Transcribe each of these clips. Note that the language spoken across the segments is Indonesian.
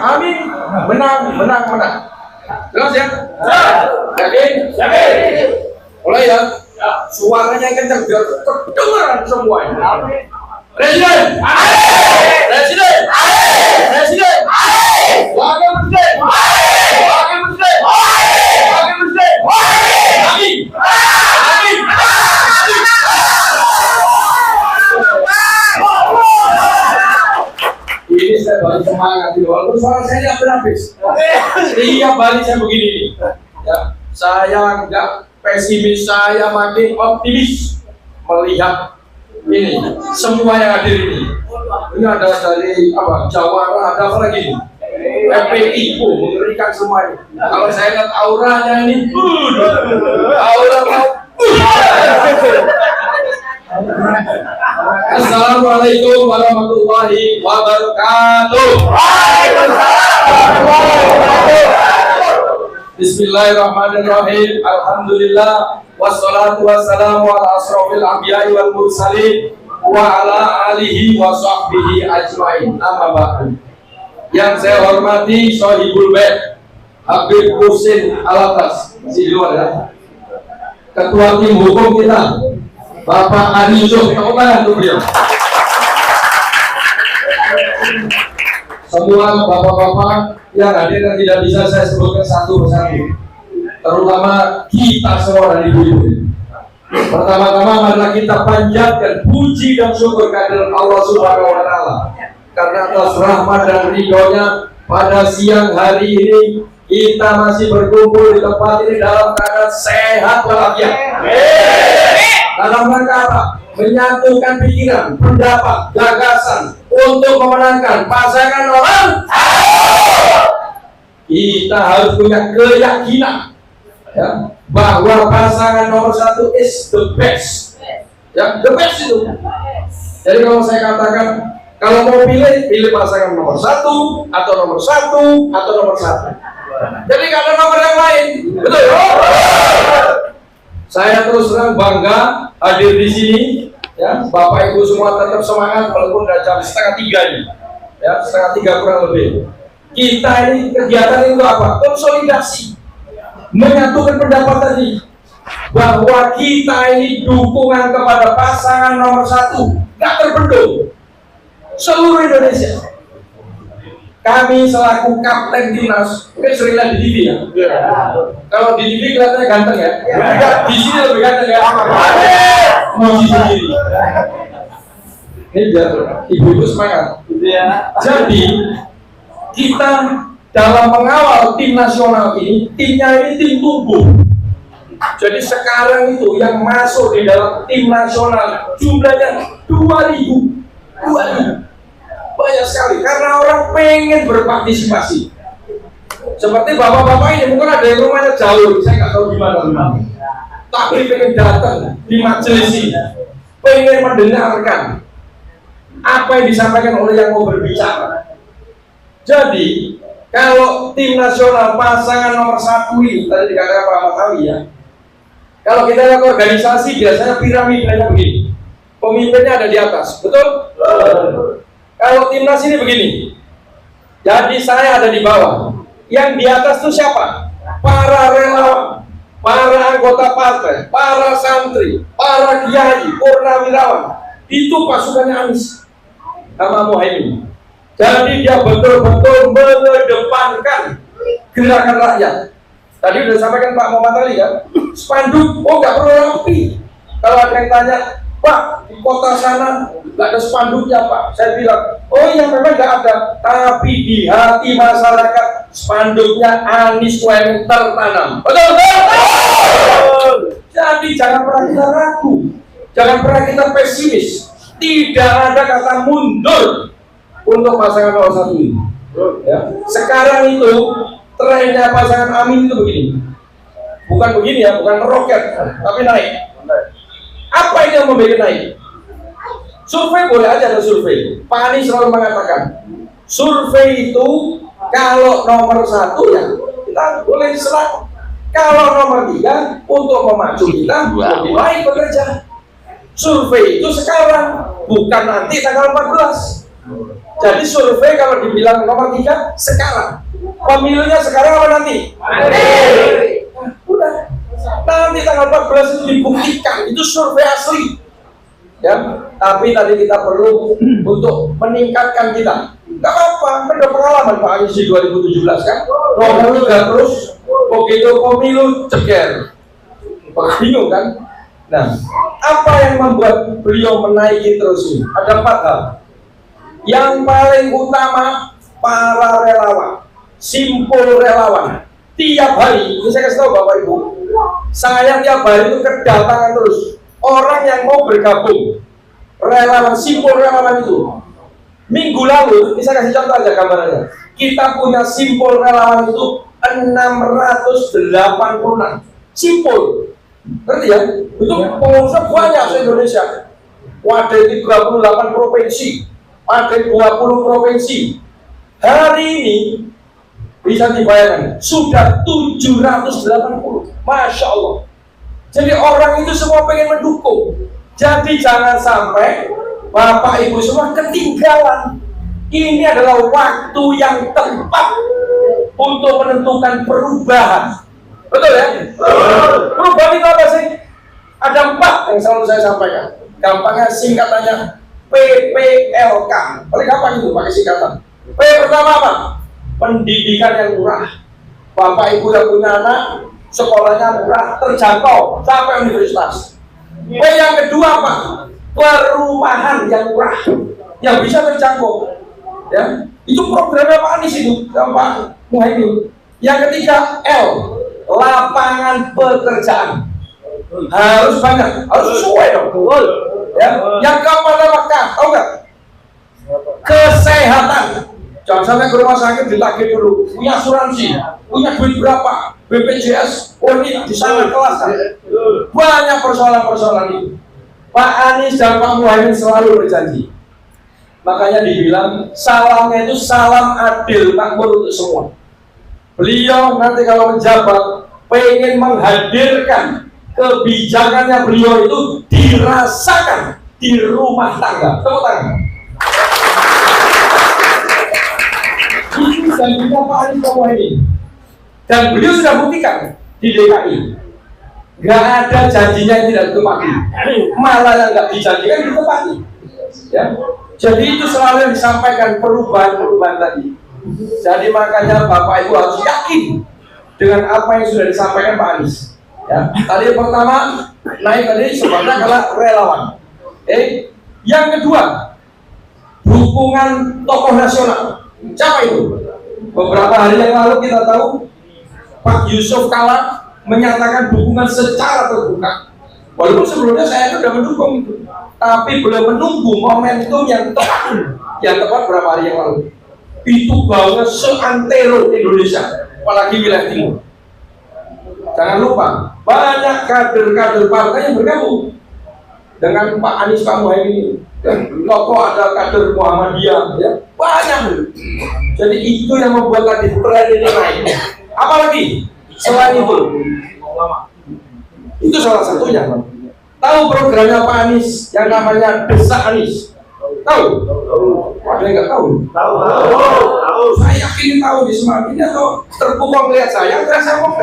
Amin. Menang. Jelas ya? Yakin? Mulai ya. Suaranya kencang biar kedengaran semuanya. Presiden. Wakil Presiden. Amin. Ini saya balik semangat ini, walaupun suara saya tidak berhabis. Setiap balik saya begini nih. Ya, saya nggak pesimis, saya makin optimis melihat ini semua yang hadir ini. Ini ada dari Jawara, ada apa lagi? FPI, mengerikan semuanya. Kalau saya lihat auranya ini, aura Assalamualaikum warahmatullahi wabarakatuh. Bismillahirrahmanirrahim. Alhamdulillah wassalatu wassalamu ala asrofil anbiya'i wal mursalin wa ala alihi wa sahbihi ajma'in. Amma ba'du. Yang saya hormati Sohibul Bait Habib Husin Alatas, di luar ya. Ketua tim hukum kita Bapak Ari Yusuf, tepuk tangan untuk beliau. Semua bapak-bapak yang hadir dan tidak bisa saya sebutkan satu persatu, terutama kita semua dari ibu-ibu. Pertama-tama marilah kita panjatkan puji dan syukur kehadirat Allah Subhanahu wa Ta'ala, karena atas rahmat dan ridhonya pada siang hari ini kita masih berkumpul di tempat ini dalam keadaan sehat walafiat. Dalam rangka apa? Menyatukan pikiran, pendapat, gagasan untuk memenangkan pasangan nomor. Kita harus punya keyakinan ya, bahwa pasangan nomor 1 is the best. Ya, the best itu. Jadi kalau saya katakan, kalau mau pilih pasangan nomor 1 atau nomor 1 atau nomor 1. Jadi nggak ada nomor yang lain, betul? Saya terus terang bangga hadir di sini, ya. Bapak Ibu semua tetap semangat walaupun udah jam 2:30 ini, ya 2:30 kurang lebih. Kita ini kegiatan itu apa? Konsolidasi, menyatukan pendapat tadi bahwa kita ini dukungan kepada pasangan nomor 1, nggak terbendung seluruh Indonesia. Kami selaku kapten timnas, mungkin sering lihat di TV ya. Kalau di TV kelihatannya ganteng ya. Di sini lebih ganteng ya. Muji sendiri. Ini biar ibu-ibu semangat. Jadi kita dalam mengawal tim nasional ini, timnya ini tim tumbuh. Jadi sekarang itu yang masuk di dalam tim nasional jumlahnya 2.000. Banyak sekali, karena orang pengen berpartisipasi. Seperti bapak-bapak ini, mungkin ada yang rumahnya jauh, saya nggak tahu gimana, tapi pengen datang di majelis ini, pengen mendengarkan apa yang disampaikan oleh yang mau berbicara. Jadi, kalau tim nasional pasangan nomor 1 ini, tadi dikatakan Pak Ahmad Ali ya, kalau kita lihat organisasi, biasanya piramidanya begini, pemimpinnya ada di atas, betul? Kalau timnas ini begini, jadi saya ada di bawah, yang di atas itu siapa? Para relawan, para anggota partai, para santri, para kiai, purnawirawan, itu pasukannya Anies sama Muhaimin. Jadi dia betul-betul mengedepankan gerakan rakyat. Tadi sudah disampaikan Pak Muhammad Ali ya, spanduk, nggak perlu rapi. Kalau ada yang tanya, Pak, di kota sana nggak ada spanduknya Pak. Saya bilang, oh iya memang nggak ada, tapi di hati masyarakat spanduknya Anies Muhaimin tertanam. Betul? Jadi jangan pernah kita ragu, jangan pernah kita pesimis. Tidak ada kata mundur untuk pasangan nomor 1 ini. Ya. Sekarang itu trennya pasangan Amin itu begini, bukan begini ya, bukan roket, tapi naik. Apa ini yang membuat naik? Survei boleh aja ada survei. Pak Anies selalu mengatakan, survei itu kalau nomor 1 ya kita boleh diserang. Kalau nomor 3 untuk memacu kita lebih baik bekerja. Survei itu sekarang, bukan nanti tanggal 14. Jadi survei kalau dibilang nomor 3 sekarang, pemilunya sekarang apa nanti? Udah, nanti tanggal 14 itu dibuktikan, itu survei asli. Ya, tapi tadi kita perlu untuk meningkatkan kita. Gak apa-apa, kan udah pengalaman Pak Anies di 2017 kan, nomor 3 terus, begitu pemilu ceger. Bingung kan? Nah, apa yang membuat beliau menaiki terus ini? Ada 4 hal. Yang paling utama, para relawan, simpul relawan. Tiap hari, ini saya kasih tahu Bapak Ibu, saya tiap hari itu kedatangan terus orang yang mau bergabung, relawan, simpul relawan itu. Minggu lalu, ini saya kasih contoh aja gambarannya. Kita punya simpul relawan itu 686. Simpul. Ngerti ya? Itu pengurus banyak se-Indonesia. Ada di 28 provinsi. Ada 20 provinsi. Hari ini bisa dibayangkan sudah 780. Masya Allah. Jadi orang itu semua pengen mendukung. Jadi jangan sampai Bapak Ibu semua ketinggalan. Ini adalah waktu yang tepat untuk menentukan perubahan. Betul ya? Perubahan itu apa sih? Ada 4 yang selalu saya sampaikan. Gampangnya singkatannya PPLK. Paling gampang itu pakai singkatan. P pertama apa? Pendidikan yang murah. Bapak Ibu yang punya anak, sekolahnya murah, terjangkau sampai universitas. P yang kedua apa? Perumahan yang murah, yang bisa terjangkau. Ya, itu programnya Pak Anies itu, Pak Muhaimin. Yang ketiga L, lapangan pekerjaan. Harus banyak, harus sesuai dong. Ya. Yang keempat apa? Tahu nggak? Kesehatan. Jangan sampai ke rumah sakit ditagih dulu. Punya asuransi, punya duit berapa? BPJS, oh ini di sana kelas kan? Banyak persoalan-persoalan itu. Pak Anies dan Pak Muhaimin selalu berjanji. Makanya dibilang salamnya itu salam adil makmur untuk semua. Beliau nanti kalau menjabat pengen menghadirkan kebijakannya beliau itu dirasakan di rumah tangga. Tepuk tangan. Itu janjinya Pak Anies semua ini. Dan beliau sudah buktikan di DKI. Gak ada janjinya yang tidak ditepati. Malah yang gak dijanjikan ditepati. Ya. Jadi itu selalu yang disampaikan perubahan-perubahan tadi. Jadi makanya Bapak Ibu harus yakin dengan apa yang sudah disampaikan Pak Anies. Ya, tadi yang pertama naik tadi sebabnya adalah relawan. Yang kedua dukungan tokoh nasional. Siapa itu? Beberapa hari yang lalu kita tahu Pak Yusuf Kala menyatakan dukungan secara terbuka. Walaupun sebelumnya saya sudah mendukung itu, tapi belum menunggu momentum yang tepat berapa hari yang lalu. Itu banget seantero Indonesia, apalagi wilayah timur. Jangan lupa, banyak kader-kader partai yang bergabung dengan Pak Anies, Pak Muhaimin. Tokoh ada kader Muhammadiyah, ya banyak. Jadi itu yang membuat tadi tren ini naik. Apalagi selain itu, itu salah satunya. Tahu programnya Pak Anies yang namanya Desa Anies? Tahu? Ada yang nggak tahu? Tahu. Saya yakin tahu di Semarang ini atau terpukau melihat saya ngomong.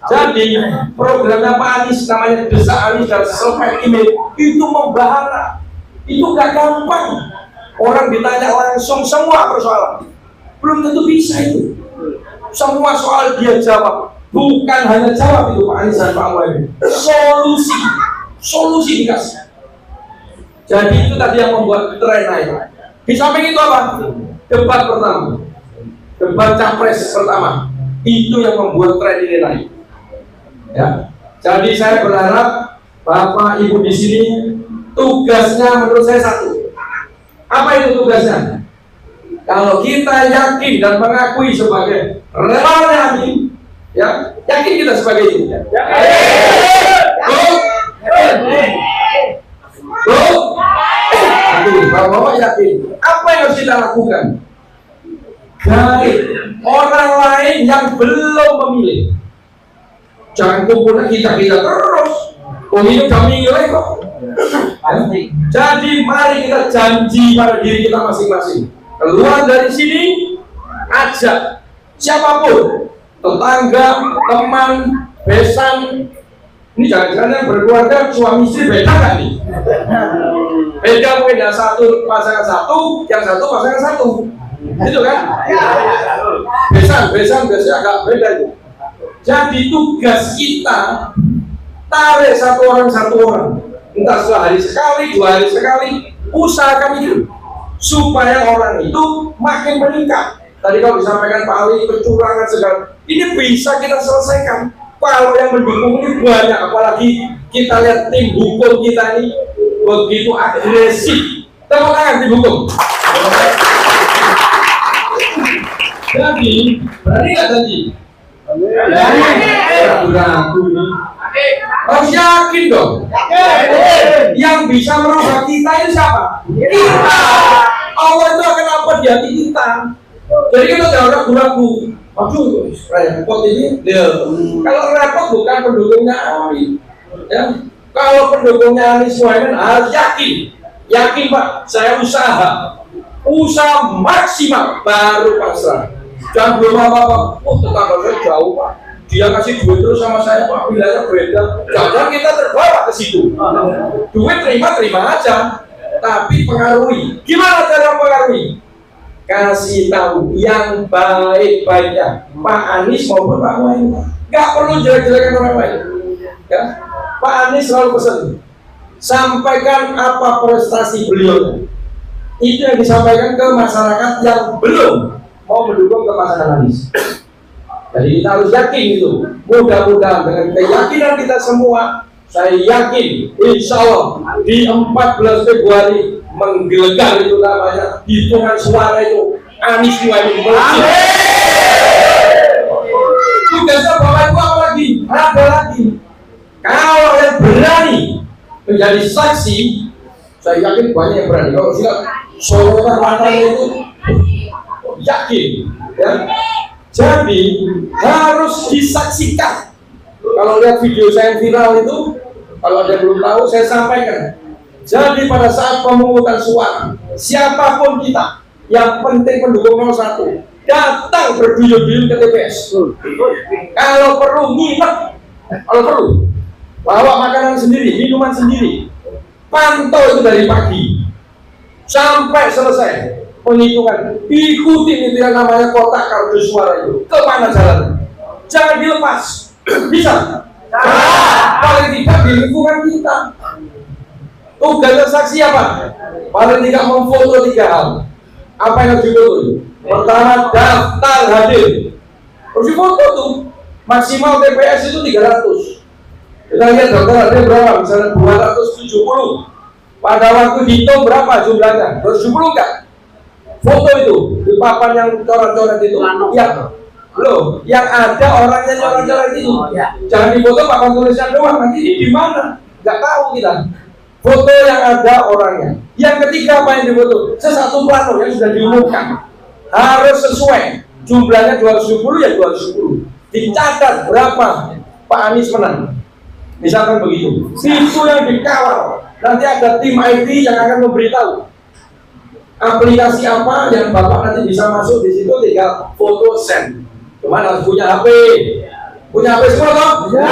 Jadi programnya Pak Anies namanya Desa Anies dan Selfie Image itu membahana. Itu gak gampang. Orang ditanya langsung semua persoalan. Belum tentu bisa itu. Semua soal dia jawab. Bukan hanya jawab itu Pak Anies dan Pak Muhaimin. Solusi dikasih. Jadi itu tadi yang membuat tren naik. Di samping itu apa? Debat pertama, debat capres pertama, itu yang membuat tren ini naik. Ya, jadi saya berharap Bapak Ibu di sini tugasnya menurut saya satu. Apa itu tugasnya? Kalau kita yakin dan mengakui sebagai relawan ini, ya yakin kita sebagai itu. Bapak yakin apa yang harus kita lakukan? Dari orang lain yang belum memilih. Jangan kumpulnya kita terus. Oh ini udah milih kok. Jadi mari kita janji pada diri kita masing-masing. Keluar dari sini, ajak siapapun, tetangga, teman, besan. Ini jangan-jangan yang berkeluarga suami istri beda kan nih? Beda mungkin yang satu pasangan satu, yang satu pasangan satu. Itu kan? Besan biasanya agak beda itu. Jadi tugas kita tarik satu orang, entah sehari sekali, 2 hari sekali, usahakan itu supaya orang itu makin meningkat. Tadi kalau disampaikan Pak Ali, kecurangan segala, ini bisa kita selesaikan kalau yang mendukung ini banyak. Apalagi kita lihat tim hukum kita ini begitu agresif. Tepuk tangan tim hukum. Jadi berani nggak tadi? Ragu-ragu ini. Harus yakin dong. Yang bisa merubah kita itu siapa? Kita. Allah itu akan apa di hati kita. Jadi kita jangan ragu-ragu. Aduh, repot ini. Kalau repot bukan pendukungnya Ali. Ya. Kalau pendukungnya Anies Mohaimin harus yakin. Yakin Pak, saya usaha maksimal baru pasrah. Jangan belum apa-apa. Oh, tetangga saya jauh Pak. Dia kasih duit terus sama saya Pak. Wilayahnya beda. Jangan kita terbawa ke situ. Duit terima aja. Tapi pengaruhi. Gimana cara pengaruhi? Kasih tahu yang baik-baiknya Pak Anies maupun Pak Mohaimin. Gak perlu jelek-jelekan orang lain. Ya. Pak Anies selalu pesan, sampaikan apa prestasi beliau. Itu yang disampaikan ke masyarakat yang belum mau mendukung ke pasangan Anies. Jadi kita harus yakin itu. Mudah-mudahan dengan keyakinan kita semua, saya yakin insya Allah di 14 Februari menggelegar itu namanya hitungan suara itu Anies Mohaimin melaju. Tugasnya Bapak Ibu apa lagi? Ada lagi. Kalau yang berani menjadi saksi, saya yakin banyak yang berani. Kalau tidak, sorotan matanya itu yakin, ya. Jadi harus disaksikan. Kalau lihat video saya yang viral itu, kalau ada yang belum tahu, saya sampaikan. Jadi pada saat pemungutan suara, siapapun kita, yang penting pendukung 01 datang berduyun-duyun ke TPS. Kalau perlu nginep, kalau perlu bawa makanan sendiri, minuman sendiri, pantau itu dari pagi sampai selesai penghitungan. Ikutin itu yang namanya kotak kardus suara itu, kemana jalan, jangan dilepas. Bisa? Paling tidak di lingkungan kita. Tugasnya saksi apa? Paling tidak memfoto 3 hal. Apa yang harus difoto? Pertama, daftar hadir. Harus difoto tuh. Maksimal TPS itu 300. Kita lihat daftar hadir berapa? Misalnya 270. Pada waktu dihitung berapa jumlahnya? 270 enggak? Foto itu di papan yang coret-coret itu. Ya. Loh, yang ada orangnya coret-coret itu. Jangan difoto papan tulisan doang. Nanti ini di mana? Enggak tahu kita. Foto yang ada orangnya. Yang ketiga apa yang difoto? Sesatu plano yang sudah diumumkan. Harus sesuai. Jumlahnya 270 ya 270. Dicatat berapa Pak Anies menang. Misalkan begitu. Itu yang dikawal. Nanti ada tim IT yang akan memberitahu aplikasi apa yang Bapak nanti bisa masuk di situ, tinggal foto send. Cuman harus punya HP. Punya HP semua toh? Ya.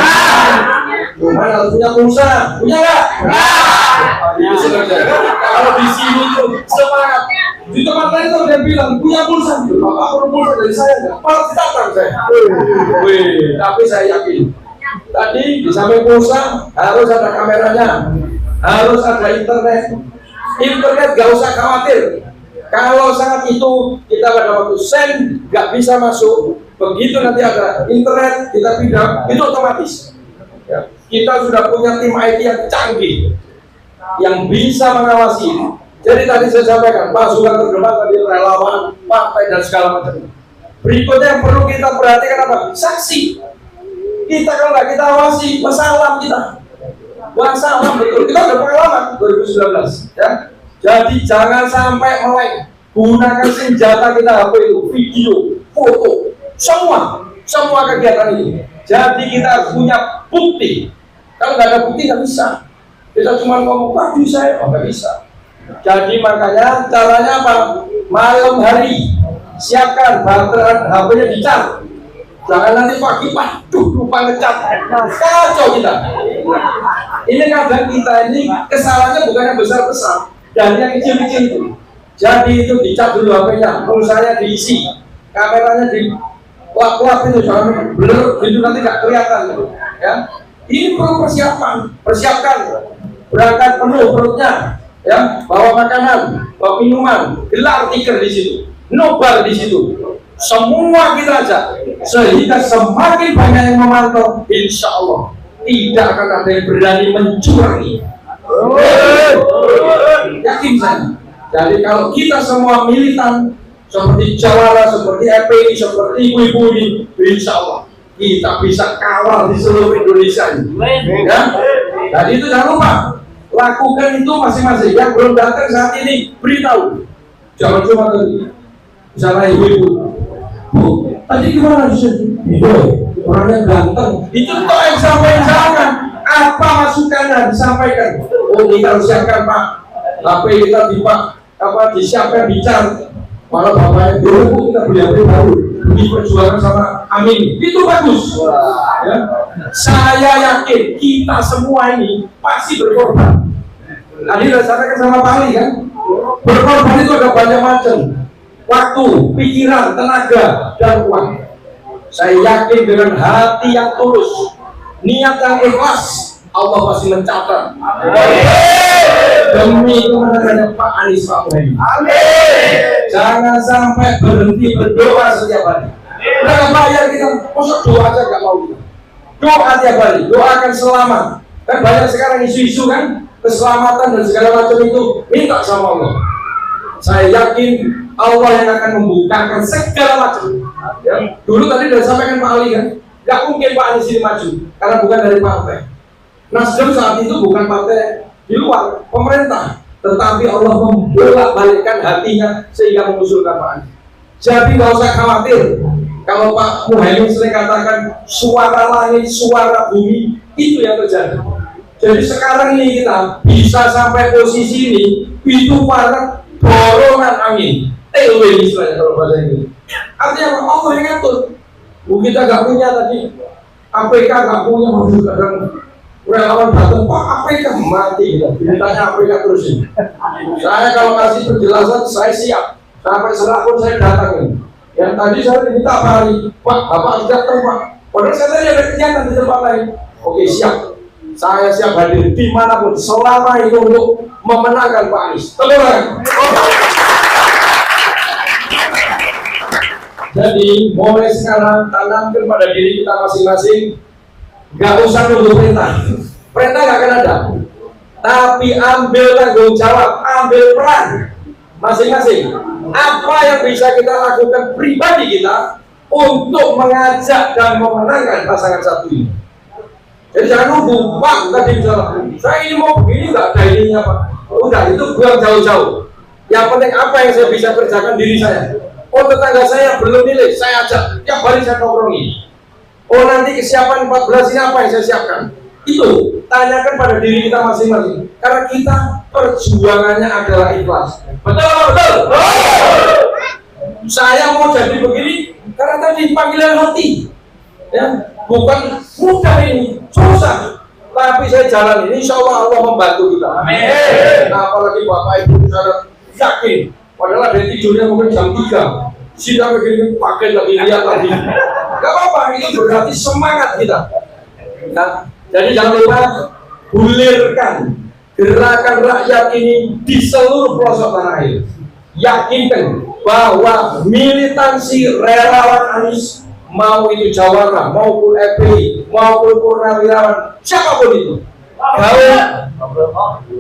Cuman harus punya pulsa. Punya nggak? Ya. Kalau di sini tuh semangat. Di tempat lain tuh dia bilang punya pulsa. Bapak perlu pulsa dari saya nggak? Malah datang saya. Tapi saya yakin. Tadi di samping pulsa harus ada kameranya, harus ada internet. Internet gak usah khawatir. Kalau saat itu kita pada waktu send gak bisa masuk, begitu nanti ada internet kita pindah, itu otomatis. Ya. Kita sudah punya tim IT yang canggih, yang bisa mengawasi. Jadi tadi saya sampaikan, pasukan terdepan tadi relawan, partai dan segala macam. Berikutnya yang perlu kita perhatikan apa? Saksi. Kita kalau nggak kita awasi, masalah kita. Masalah betul. Kita udah pengalaman 2019, ya. Jadi jangan sampai melek. Gunakan senjata kita HP itu, video, foto, semua kegiatan ini. Jadi kita harus punya bukti. Kalau nggak ada bukti nggak bisa. Kita cuma ngomong pagi saya, nggak bisa. Jadi makanya caranya apa? Malam hari siapkan baterai HP-nya dicas. Jangan nanti pagi, waduh lupa ngecat, kacau kita. Ini kadang kita ini kesalahannya bukan yang besar-besar, dan yang kecil-kecil itu. Jadi itu dicat dulu HP-nya, pulsanya diisi, kameranya di kuat-kuat itu, jangan blur, itu nanti nggak kelihatan gitu. Ya, ini perlu persiapkan, berangkat penuh perutnya, ya, bawa makanan, bawa minuman, gelar tikar di situ, nobar di situ. Semua kita ajak, sehingga semakin banyak yang memantau, insya Allah tidak akan ada yang berani mencuri. Yakin saya. Jadi kalau kita semua militan seperti Jawara, seperti FPI, seperti ibu-ibu ini, insya Allah kita bisa kawal di seluruh Indonesia ini. Ya? Jadi itu jangan lupa, lakukan itu masing-masing. Yang belum datang saat ini beritahu, jangan cuma tadi misalnya ibu-ibu, Bu, tadi gimana sih? Orangnya ganteng. Itu kok yang sampaikan. Apa masukannya disampaikan? Oh, kita siapkan Pak. HP kita disiapkan bicara. Kalau bapaknya dulu kita beli HP baru. Diperjuangkan sama Amin. Itu bagus. Ya. Saya yakin kita semua ini pasti berkorban. Tadi sudah sampaikan sama Pak Ali kan? Berkorban itu ada banyak macam. Waktu, pikiran, tenaga, dan uang. Saya yakin dengan hati yang tulus, niat yang ikhlas, Allah pasti mencatat. Demi kemenangan Pak Anies Pak Muhaimin. Jangan sampai berhenti berdoa setiap hari. Udah bayar kita, masa doa aja nggak mau kita. Doa tiap hari, doakan selamat. Kan banyak sekarang isu-isu kan, keselamatan dan segala macam itu minta sama Allah. Saya yakin Allah yang akan membukakan segala macam. Ya. Dulu tadi sudah sampaikan Pak Ali kan, nggak mungkin Pak Anies ini maju karena bukan dari partai. Nasdem saat itu bukan partai di luar pemerintah, tetapi Allah membolak-balikkan hatinya sehingga mengusulkan Pak Anies. Jadi nggak usah khawatir kalau Pak Muhaimin sering katakan suara langit, suara bumi, itu yang terjadi. Jadi sekarang ini kita bisa sampai posisi ini itu para dorongan angin. Tailwind istilahnya kalau bahasa Inggris. Artinya Allah yang ngatur. Kita nggak punya tadi, APK nggak punya, maksud kadang relawan datang, Pak APK mati, beritanya APK terusin. Saya kalau kasih penjelasan saya siap, sampai serah pun saya datangin. Yang tadi saya diminta Pak Ali, Pak Bapak datang Pak. Padahal saya tadi ada kegiatan di tempat lain. Oke siap, saya siap hadir dimanapun selama itu untuk memenangkan Pak Anies. Teguran. Jadi mulai sekarang tanamkan pada diri kita masing-masing, nggak usah nunggu perintah. Perintah nggak akan ada, tapi ambil tanggung jawab, ambil peran masing-masing. Apa yang bisa kita lakukan pribadi kita untuk mengajak dan memenangkan pasangan satu ini. Jadi jangan nunggu, Pak tadi misalnya, saya ini mau begini nggak ada ininya Pak. Udah itu buang jauh-jauh. Yang penting apa yang saya bisa kerjakan diri saya. Oh tetangga saya belum milih, saya ajak, tiap hari saya nongkrongi. Oh nanti kesiapan 14 ini apa yang saya siapkan? Itu tanyakan pada diri kita masing-masing. Karena kita perjuangannya adalah ikhlas. Betul, betul. Saya mau jadi begini karena tadi panggilan hati. Ya, bukan mudah ini, susah. Tapi saya jalan ini, insya Allah Allah membantu kita. Amin. Nah, apalagi Bapak Ibu saya yakin. Padahal ada tidurnya mungkin jam 3. Sidang begini pakai lagi lihat lagi. Gak apa-apa, itu berarti semangat kita. Nah, jadi jangan lupa gulirkan gerakan rakyat ini di seluruh pelosok tanah air. Yakinkan bahwa militansi relawan Anies, mau itu Jawara, maupun FPI, maupun Purnawirawan, siapapun itu, Allah Akbar.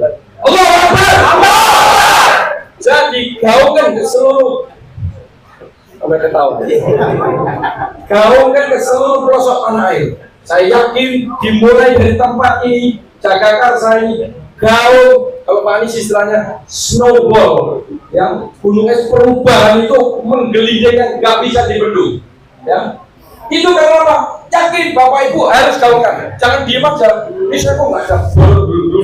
Jadi gaungkan ke seluruh, gaungkan ke seluruh pelosok tanah air. Saya yakin dimulai dari tempat ini, Jagakarsa ini, gaung, kalau Pak Anies istilahnya snowball, yang gunung es perubahan itu menggelinding, nggak bisa dibendung. Ya, itu karena apa? Yakin Bapak Ibu harus gaungkan, jangan diem aja. Ini saya kok nggak ada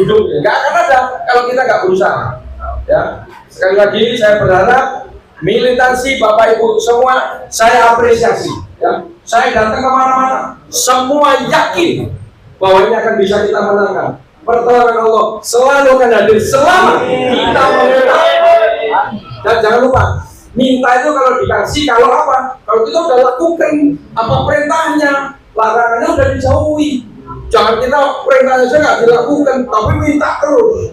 hidup. Nggak akan ada kalau kita nggak berusaha. Ya, sekali lagi saya berharap militansi Bapak Ibu semua saya apresiasi. Ya, saya datang kemana-mana, semua yakin bahwa ini akan bisa kita menangkan. Pertolongan Allah selalu akan hadir selama kita meminta. Dan jangan lupa, minta itu kalau dikasih, kalau apa? Kalau kita udah lakukan apa perintahnya, larangannya udah dijauhi. Jangan kita perintahnya saja nggak dilakukan, tapi minta terus.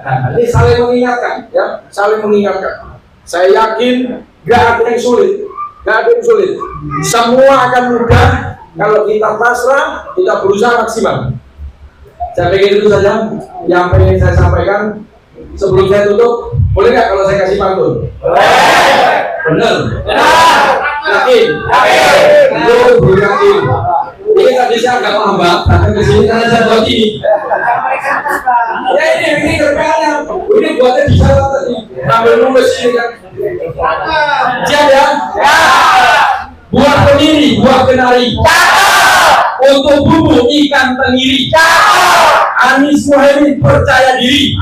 Nah, ini saling mengingatkan, ya, saling mengingatkan. Saya yakin nggak ada yang sulit, nggak ada yang sulit. Semua akan mudah kalau kita pasrah, kita berusaha maksimal. Saya pikir itu saja yang pengen saya sampaikan. Sebelum saya tutup, boleh nggak kalau saya kasih pantun? Benar? Yakin? Belum yakin. Ini tadi saya agak lambat, datang ke sini karena saya buat ini. Ya ini kerjanya. Ini buatnya di sana tadi. Sambil nulis ini kan. Siap ya? Buat peniri, buat kenari. Untuk bumbu ikan tenggiri. Anies Muhaimin percaya diri.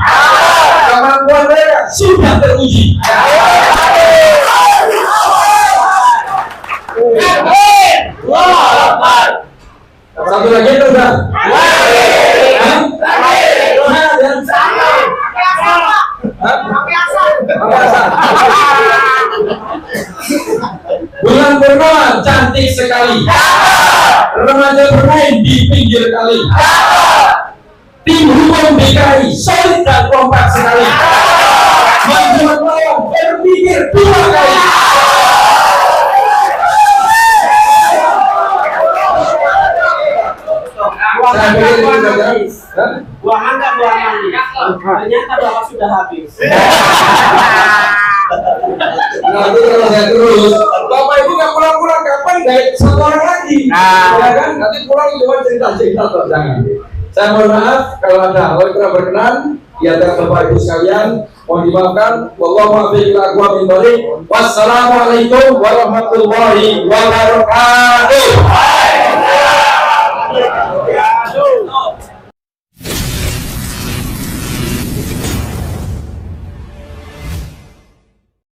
Kemampuan mereka sudah teruji. Satu lagi itu udah. Bulan purnama cantik sekali. Remaja bermain di pinggir kali. Tim hukum DKI solid dan kompak sekali. Membuat lawan berpikir dua kali. Buang anda ternyata bapak sudah habis. Nah itu kalau saya terus, Bapak Ibu nggak pulang-pulang kapan gaib satu orang lagi, ya kan? Nanti pulang cuma cerita-cerita toh, jangan. Saya mohon maaf kalau ada hal yang kurang berkenan di antara Bapak Ibu sekalian, mohon dimaafkan. Wallahu a'lam. Wassalamualaikum warahmatullahi wabarakatuh.